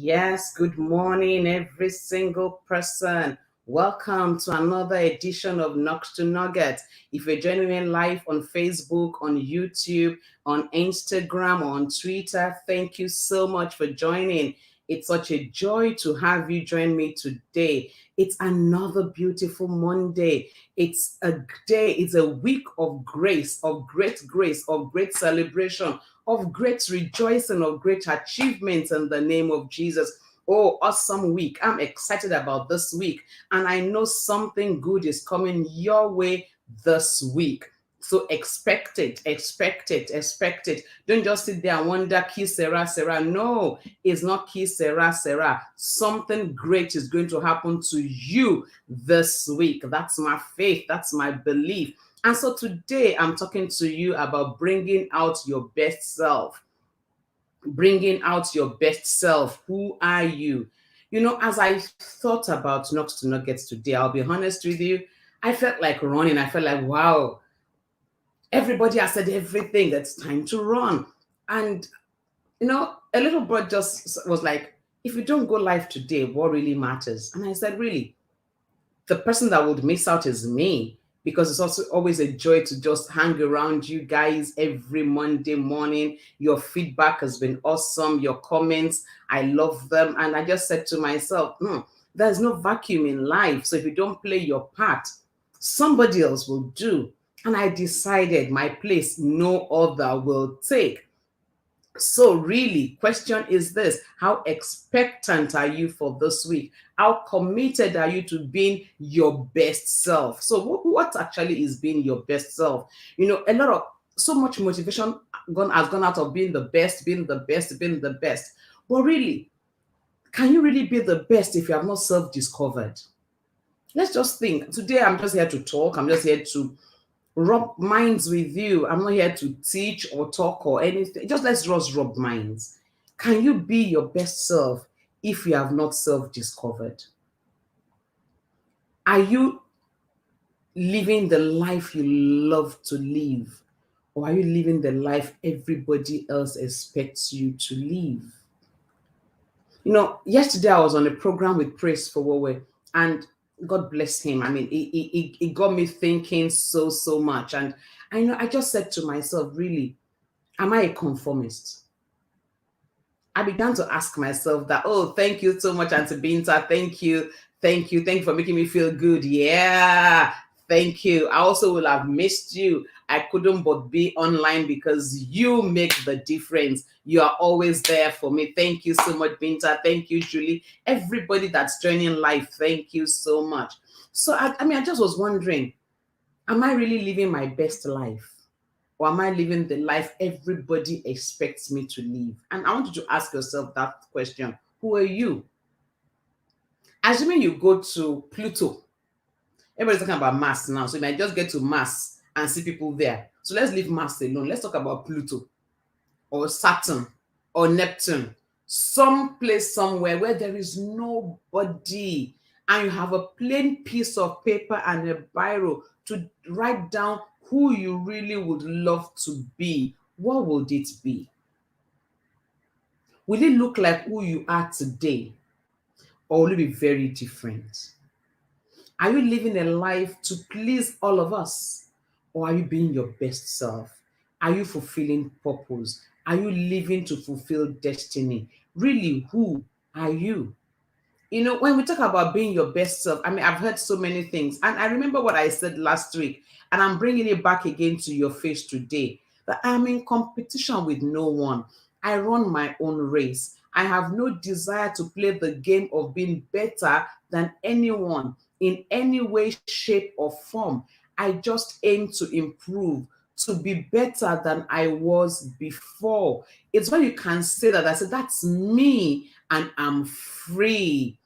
Yes, good morning, every single person. Welcome to another edition of Knocks to Nugget. If you're joining me live on Facebook, on YouTube, on Instagram, or on Twitter, thank you so much for joining. It's such a joy to have you join me today. It's another beautiful Monday. It's a day, it's a week of grace, of great celebration, of great rejoicing, of great achievements in the name of Jesus. Oh, awesome week. I'm excited about this week. And I know something good is coming your way this week. So expect it, expect it, expect it. Don't just sit there and wonder, Ki Sarah, Sarah. No, it's not Ki Sarah, Sarah. Something great is going to happen to you this week. That's my faith. That's my belief. And so today I'm talking to you about bringing out your best self. Bringing out your best self. Who are you? You know, as I thought about Knocks to Nuggets today, I'll be honest with you, I felt like running. I felt like, wow, everybody has said everything. It's time to run. And, you know, a little bird just was like, if you don't go live today, what really matters? And I said, really? The person that would miss out is me, because it's also always a joy to just hang around you guys every Monday morning. Your feedback has been awesome. Your comments, I love them. And I just said to myself, there's no vacuum in life. So if you don't play your part, somebody else will do. And I decided my place no other will take. So really, question is this: how expectant are you for this week? How committed are you to being your best self? So what actually is being your best self? You know, so much motivation has gone out of being the best, being the best, being the best. But really, can you really be the best if you have not self-discovered? Let's just think. Today, I'm just here to talk. I'm just here to rub minds with you. I'm not here to teach or talk or anything. Let's just rub minds. Can you be your best self if you have not self-discovered? Are you living the life you love to live? Or are you living the life everybody else expects you to live? You know, yesterday I was on a program with Praise for Wowe, and God bless him. I mean, it got me thinking so much. And I just said to myself, really, am I a conformist? I began to ask myself that, oh, thank you so much, Auntie Binta. Thank you for making me feel good. Yeah, thank you. I also will have missed you. I couldn't but be online because you make the difference. You are always there for me. Thank you so much, Binta. Thank you, Julie. Everybody that's joining live, thank you so much. So, I just was wondering, am I really living my best life? Or am I living the life everybody expects me to live? And I want you to ask yourself that question. Who are you? Assuming you go to Pluto. Everybody's talking about Mars now, so you might just get to Mars and see people there. So let's leave Mars alone. Let's talk about Pluto or Saturn or Neptune. Some place somewhere where there is nobody, and you have a plain piece of paper and a biro to write down who you really would love to be. What would it be? Will it look like who you are today, or will it be very different? Are you living a life to please all of us, or are you being your best self? Are you fulfilling purpose? Are you living to fulfill destiny? Really, who are you? You know, when we talk about being your best self, I mean, I've heard so many things. And I remember what I said last week, and I'm bringing it back again to your face today, that I'm in competition with no one. I run my own race. I have no desire to play the game of being better than anyone in any way, shape, or form. I just aim to improve, to be better than I was before. It's when you can say that, I said, that's me and I'm free.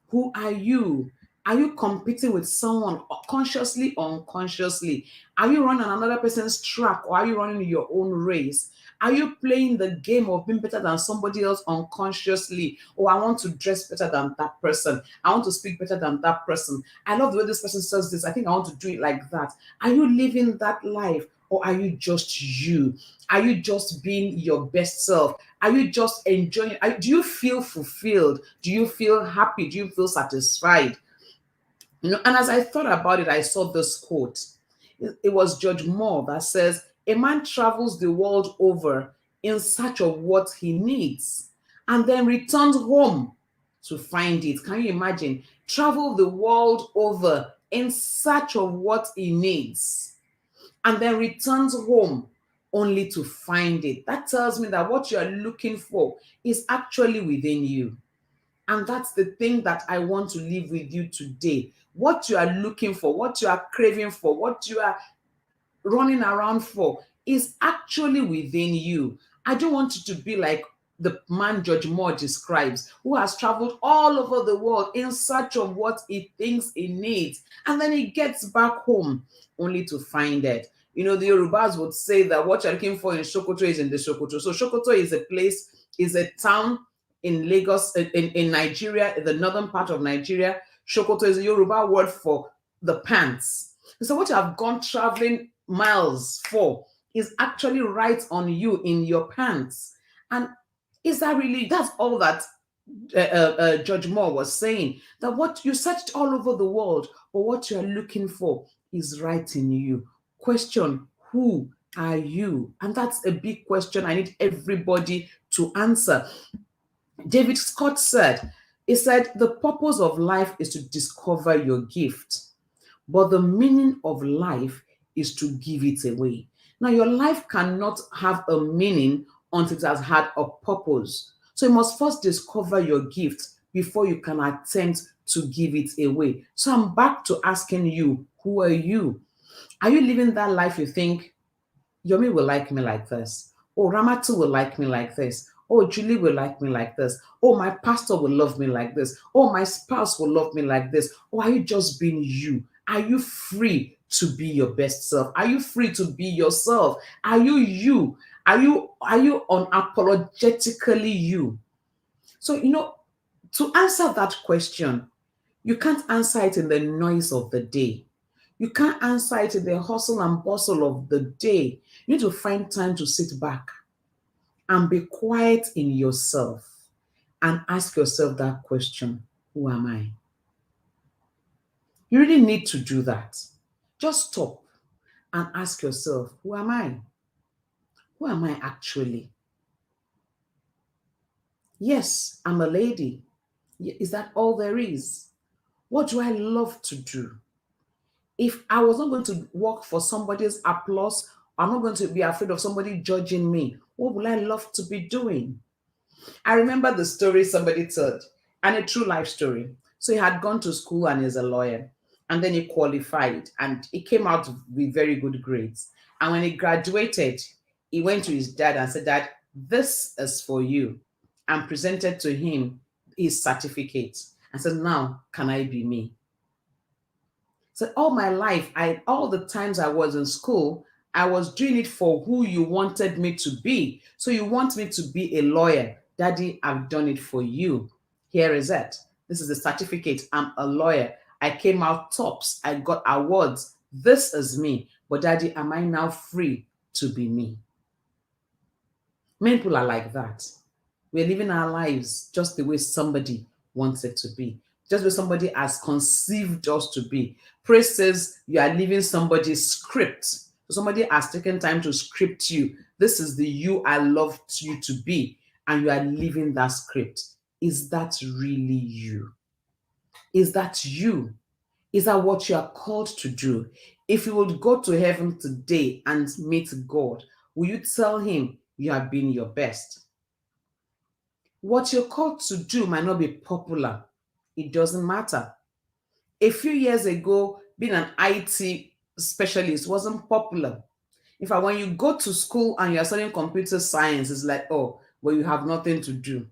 Who are you? Are you competing with someone consciously or unconsciously? Are you running another person's track, or are you running your own race? Are you playing the game of being better than somebody else unconsciously? Or I want to dress better than that person. I want to speak better than that person. I love the way this person says this. I think I want to do it like that. Are you living that life? Or are you just you? Are you just being your best self? Are you just enjoying? Do you feel fulfilled? Do you feel happy? Do you feel satisfied? And as I thought about it, I saw this quote. It was George Moore that says, "A man travels the world over in search of what he needs and then returns home to find it." Can you imagine? Travel the world over in search of what he needs and then returns home only to find it. That tells me that what you are looking for is actually within you. And that's the thing that I want to leave with you today. What you are looking for, what you are craving for, what you are running around for is actually within you. I don't want you to be like the man George Moore describes, who has traveled all over the world in search of what he thinks he needs. And then he gets back home only to find it. The Yorubas would say that what you're looking for in Sokoto is in the Sokoto. So Sokoto is a place, is a town in Lagos, in Nigeria, in the northern part of Nigeria. Sokoto is a Yoruba word for the pants. So what you have gone traveling miles for is actually right on you in your pants. And that's all that George Moore was saying, that what you searched all over the world, but what you're looking for is right in you. Question, who are you? And that's a big question I need everybody to answer. David Scott said, the purpose of life is to discover your gift, but the meaning of life is to give it away. Now, your life cannot have a meaning until it has had a purpose. So you must first discover your gift before you can attempt to give it away. So I'm back to asking you, who are you? Are you living that life you think, Yomi will like me like this? Oh, Ramatu will like me like this. Oh, Julie will like me like this. Oh, my pastor will love me like this. Oh, my spouse will love me like this. Or are you just being you? Are you free to be your best self? Are you free to be yourself? Are you you? Are you unapologetically you? So, to answer that question, you can't answer it in the noise of the day. You can't answer it in the hustle and bustle of the day. You need to find time to sit back and be quiet in yourself and ask yourself that question, who am I? You really need to do that. Just stop and ask yourself, who am I? Who am I actually? Yes, I'm a lady. Is that all there is? What do I love to do? If I was not going to work for somebody's applause, I'm not going to be afraid of somebody judging me, what would I love to be doing? I remember the story somebody told, and a true life story. So he had gone to school and is a lawyer, and then he qualified and he came out with very good grades. And when he graduated, he went to his dad and said, "Dad, this is for you," and presented to him his certificate and said, "Now, can I be me?" So all my life, all the times I was in school, I was doing it for who you wanted me to be. So you want me to be a lawyer. Daddy, I've done it for you. Here is it. This is the certificate. I'm a lawyer. I came out tops. I got awards. This is me. But Daddy, am I now free to be me? Many people are like that. We're living our lives just the way somebody wants it to be, just the way somebody has conceived us to be. Praise says you are living somebody's script. So somebody has taken time to script you. This is the you I love you to be, and you are living that script. Is that really you? Is that you? Is that what you are called to do? If you would go to heaven today and meet God, will you tell him you have been your best? What you're called to do might not be popular. It doesn't matter. A few years ago, being an IT specialist wasn't popular. In fact, when you go to school and you're studying computer science, it's like, oh, well, you have nothing to do.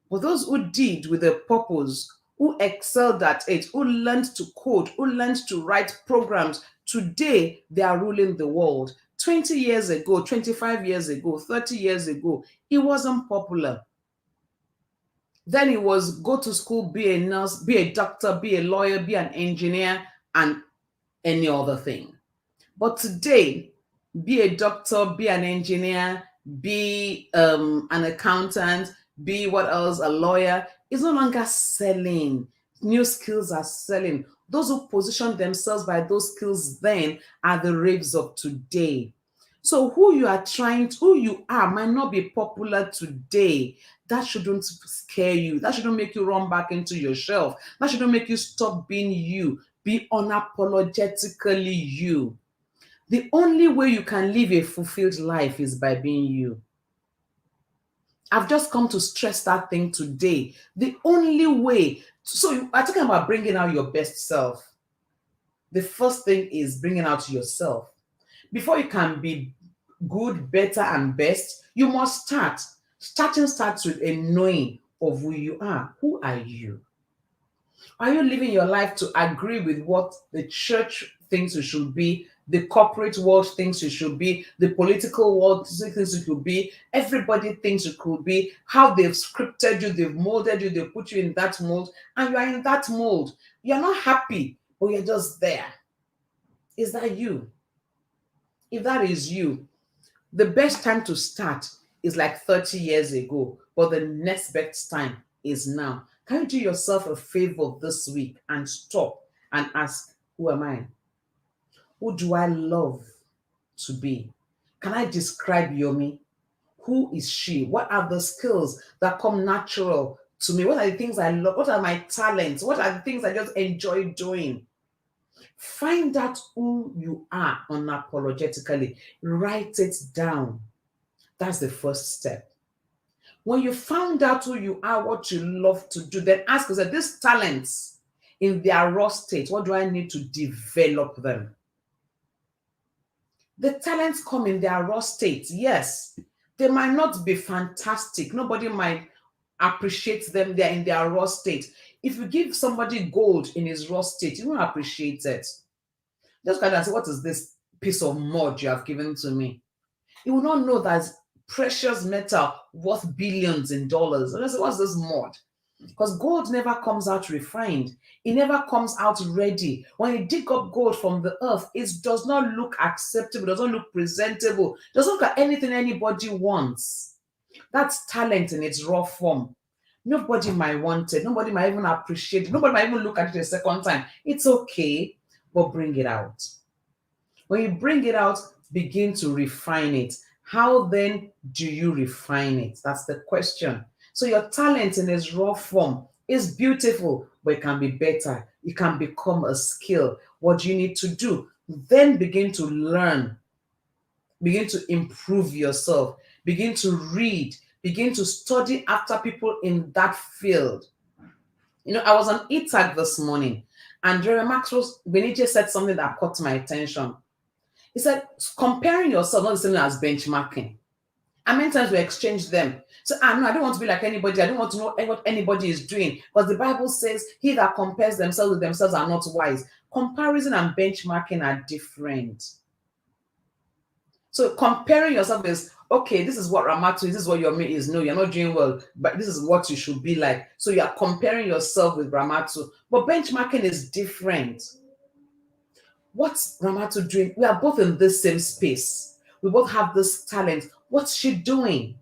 But those who did with a purpose, who excelled at it, who learned to code, who learned to write programs, today they are ruling the world. 20 years ago, 25 years ago, 30 years ago, it wasn't popular. Then it was go to school, be a nurse, be a doctor, be a lawyer, be an engineer, and any other thing. But today, Be a doctor, be an engineer, be an accountant, be what else, a lawyer, is no longer selling. New skills are selling. Those who position themselves by those skills then are the raves of today. So who you are might not be popular today. That shouldn't scare you. That shouldn't make you run back into your shelf. That shouldn't make you stop being you. Be unapologetically you. The only way you can live a fulfilled life is by being you. I've just come to stress that thing today. The only way. So you are talking about bringing out your best self. The first thing is bringing out yourself. Before you can be good, better, and best, you must start. Starting starts with a knowing of who you are. Who are you? Are you living your life to agree with what the church thinks you should be, the corporate world thinks you should be, the political world thinks you could be, everybody thinks you could be, how they've scripted you, they've molded you, they put you in that mold, and you are in that mold. You're not happy, but you're just there. Is that you? If that is you, the best time to start is like 30 years ago, but the next best time is now. Can you do yourself a favor this week and stop and ask, who am I? Who do I love to be? Can I describe Yomi? Who is she? What are the skills that come natural to me? What are the things I love? What are my talents? What are the things I just enjoy doing? Find out who you are unapologetically. Write it down. That's the first step. When you found out who you are, what you love to do, then ask yourself, these talents in their raw state, what do I need to develop them? The talents come in their raw state. Yes, they might not be fantastic. Nobody might appreciate them. They're in their raw state. If you give somebody gold in his raw state, you won't appreciate it. Just kind of say, what is this piece of mud you have given to me? You will not know that precious metal worth billions in dollars. And I say, what's this mud? Because gold never comes out refined. It never comes out ready. When you dig up gold from the earth, it does not look acceptable, does not look presentable, doesn't look like anything anybody wants. That's talent in its raw form. Nobody might want it. Nobody might even appreciate it. Nobody might even look at it a second time. It's okay, but bring it out. When you bring it out, begin to refine it. How then do you refine it? That's the question. So your talent in its raw form is beautiful, but it can be better. It can become a skill. What do you need to do? Then begin to learn. Begin to improve yourself. Begin to read. Begin to study after people in that field. You know, I was on ETAG this morning, and Jerry Maxwell Benitez said something that caught my attention. He said, comparing yourself not the same as benchmarking. And many times we exchange them. So, no, I don't want to be like anybody. I don't want to know what anybody is doing. Because the Bible says, he that compares themselves with themselves are not wise. Comparison and benchmarking are different. So comparing yourself is, okay, this is what Ramatu is, this is what your mate is. No, you're not doing well, but this is what you should be like. So you are comparing yourself with Ramatu. But benchmarking is different. What's Ramatu doing? We are both in this same space. We both have this talent. What's she doing?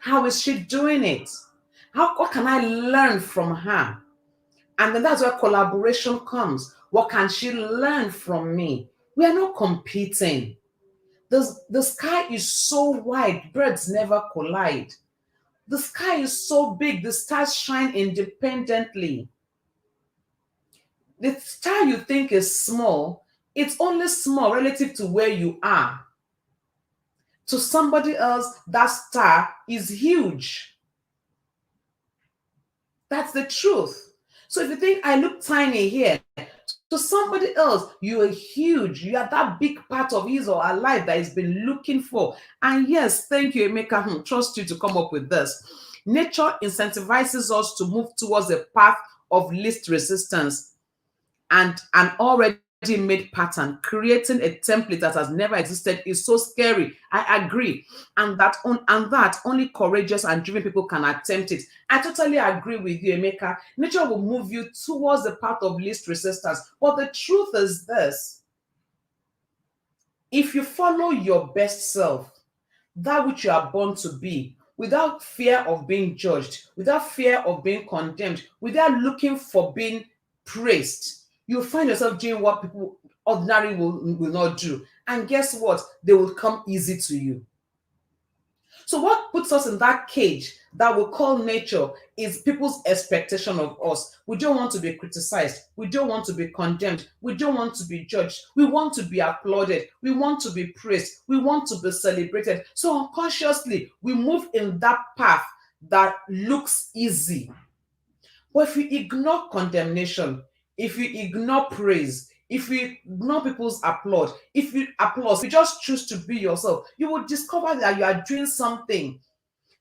How is she doing it? What can I learn from her? And then that's where collaboration comes. What can she learn from me? We are not competing. The sky is so wide, birds never collide. The sky is so big, the stars shine independently. The star you think is small, it's only small relative to where you are. To somebody else, that star is huge. That's the truth. So if you think I look tiny here, to somebody else, you are huge. You are that big part of his or her life that he's been looking for. And yes, thank you, Emeka. Trust you to come up with this. Nature incentivizes us to move towards a path of least resistance and an already made pattern. Creating a template that has never existed is so scary. I agree. And that only courageous and driven people can attempt it. I totally agree with you, Emeka. Nature will move you towards the path of least resistance. But the truth is this: If you follow your best self, that which you are born to be, without fear of being judged, without fear of being condemned, without looking for being praised, you'll find yourself doing what people ordinary will not do. And guess what? They will come easy to you. So, what puts us in that cage that we call nature is people's expectation of us. We don't want to be criticized. We don't want to be condemned. We don't want to be judged. We want to be applauded. We want to be praised. We want to be celebrated. So, unconsciously, we move in that path that looks easy. But if you ignore condemnation, if you ignore praise, if you ignore people's applause, if you just choose to be yourself, you will discover that you are doing something.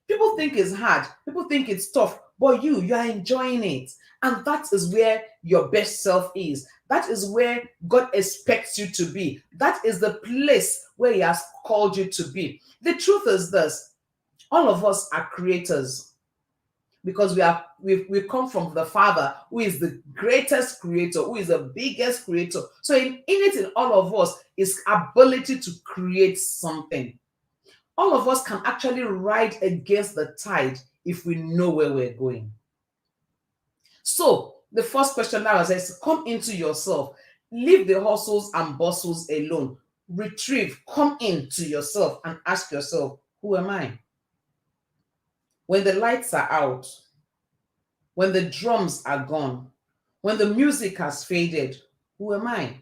People think it's hard, people think it's tough, but you are enjoying it. And that is where your best self is. That is where God expects you to be. That is the place where He has called you to be. The truth is this: all of us are creators, because we come from the Father, who is the greatest creator, who is the biggest creator. So in all of us is ability to create something. All of us can actually ride against the tide if we know where we're going. So the first question now is, come into yourself, leave the hustles and bustles alone, retrieve, come into yourself and ask yourself, who am I? When the lights are out, when the drums are gone, when the music has faded, who am I?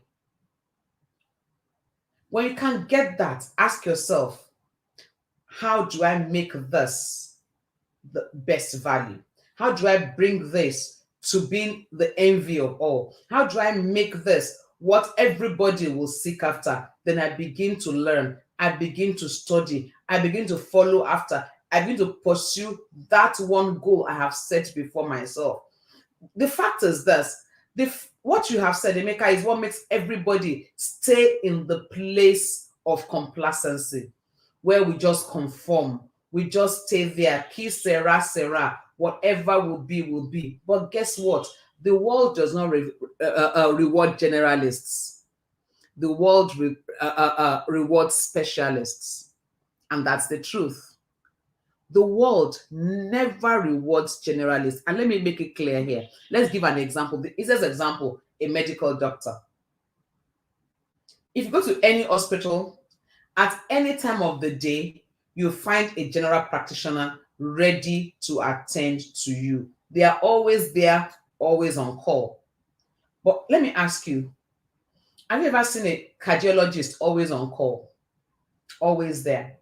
When you can't get that, ask yourself, how do I make this the best value? How do I bring this to being the envy of all? How do I make this what everybody will seek after? Then I begin to learn, I begin to study, I begin to follow after, I begin to pursue that one goal I have set before myself. The fact is this: what you have said, Emeka, is what makes everybody stay in the place of complacency, where we just conform, we just stay there, ki sera, whatever will be, will be. But guess what? The world does not reward generalists. The world rewards specialists. And that's the truth. The world never rewards generalists. And let me make it clear here. Let's give an example. The easiest example: a medical doctor. If you go to any hospital at any time of the day, you find a general practitioner ready to attend to you. They are always there, always on call. But let me ask you, have you ever seen a cardiologist always on call, always there?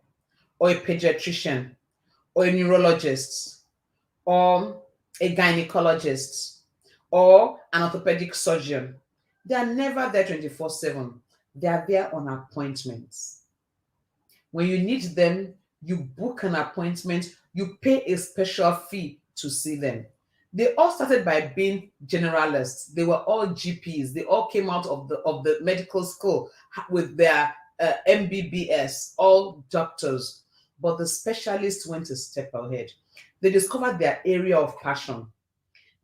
Or a pediatrician, or a neurologist, or a gynecologist, or an orthopedic surgeon? They are never there 24/7. They are there on appointments. When you need them, you book an appointment, you pay a special fee to see them. They all started by being generalists. They were all GPs. They all came out of the medical school with their MBBS, all doctors. But the specialists went a step ahead. They discovered their area of passion.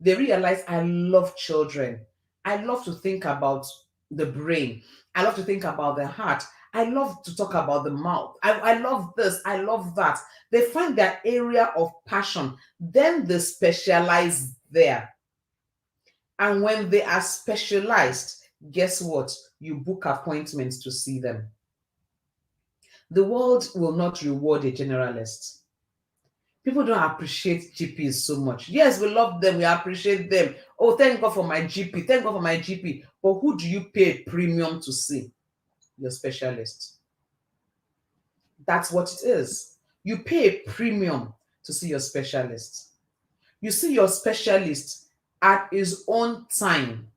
They realized, I love children. I love to think about the brain. I love to think about the heart. I love to talk about the mouth. I love this. I love that. They find their area of passion. Then they specialize there. And when they are specialized, guess what? You book appointments to see them. The world will not reward a generalist. People don't appreciate GPs so much. Yes, we love them, we appreciate them. Oh, thank God for my GP, thank God for my GP. But who do you pay a premium to see? Your specialist. That's what it is. You pay a premium to see your specialist. You see your specialist at his own time,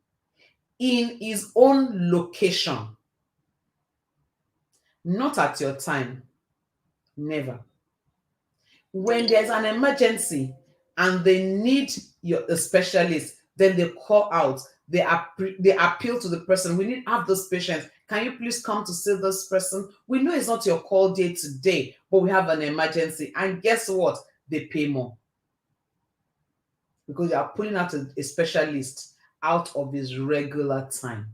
in his own location, not at your time. Never. When there's an emergency and they need a specialist, then they call out, they appeal to the person. We need to have this patient. Can you please come to see this person? We know it's not your call day today, but we have an emergency. And guess what? They pay more, because you are pulling out a specialist out of his regular time.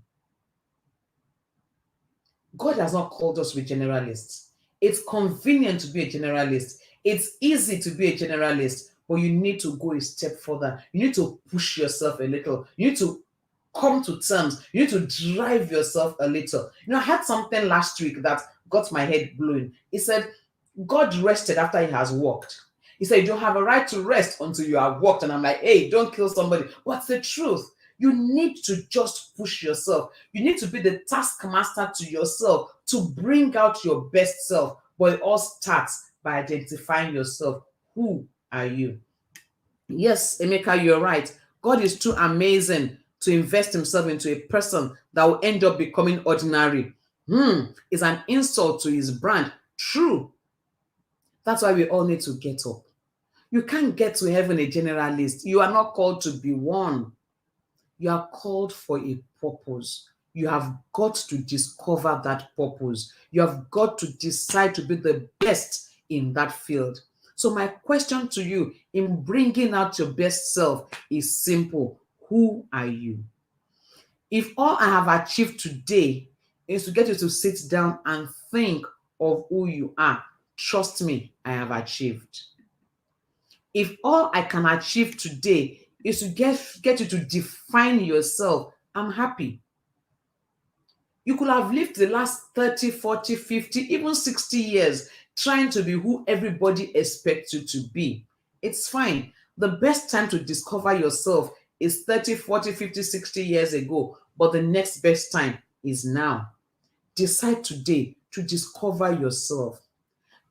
God has not called us to be generalists. It's convenient to be a generalist. It's easy to be a generalist, but you need to go a step further. You need to push yourself a little. You need to come to terms. You need to drive yourself a little. I had something last week that got my head blowing. He said, God rested after he has worked. He said, you don't have a right to rest until you have worked. And I'm like, hey, don't kill somebody. What's the truth? You need to just push yourself. You need to be the taskmaster to yourself to bring out your best self. But it all starts by identifying yourself. Who are you? Yes, Emeka, you're right. God is too amazing to invest himself into a person that will end up becoming ordinary. It's an insult to his brand. True. That's why we all need to get up. You can't get to heaven a generalist. You are not called to be one. You are called for a purpose. You have got to discover that purpose. You have got to decide to be the best in that field. So my question to you in bringing out your best self is simple. Who are you? If all I have achieved today is to get you to sit down and think of who you are, trust me, I have achieved. If all I can achieve today is to get you to define yourself, I'm happy. You could have lived the last 30, 40, 50, even 60 years trying to be who everybody expects you to be. It's fine. The best time to discover yourself is 30, 40, 50, 60 years ago, but the next best time is now. Decide today to discover yourself.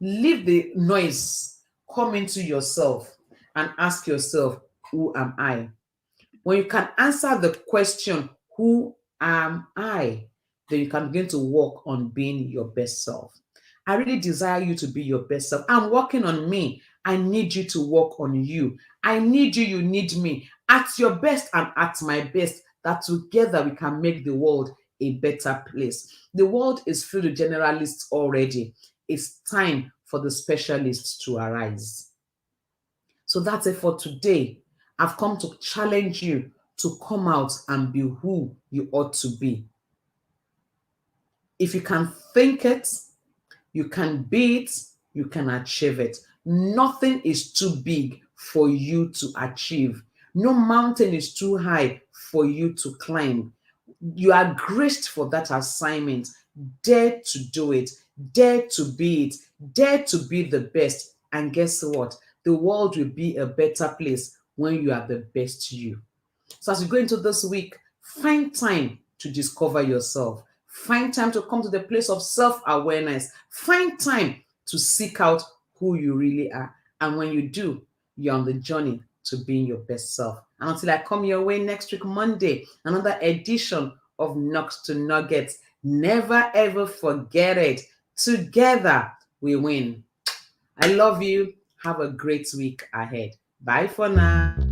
Leave the noise, come into yourself and ask yourself, who am I? When you can answer the question, who am I? Then you can begin to work on being your best self. I really desire you to be your best self. I'm working on me. I need you to work on you. I need you, you need me. At your best and at my best, that together we can make the world a better place. The world is filled with generalists already. It's time for the specialists to arise. So that's it for today. I've come to challenge you to come out and be who you ought to be. If you can think it, you can be it, you can achieve it. Nothing is too big for you to achieve. No mountain is too high for you to climb. You are graced for that assignment. Dare to do it. Dare to be it. Dare to be the best. And guess what? The world will be a better place when you are the best you. So as you go into this week, find time to discover yourself. Find time to come to the place of self-awareness. Find time to seek out who you really are. And when you do, you're on the journey to being your best self. And until I come your way next week, Monday, another edition of Knocks to Nuggets. Never ever forget it. Together we win. I love you. Have a great week ahead. Bye for now.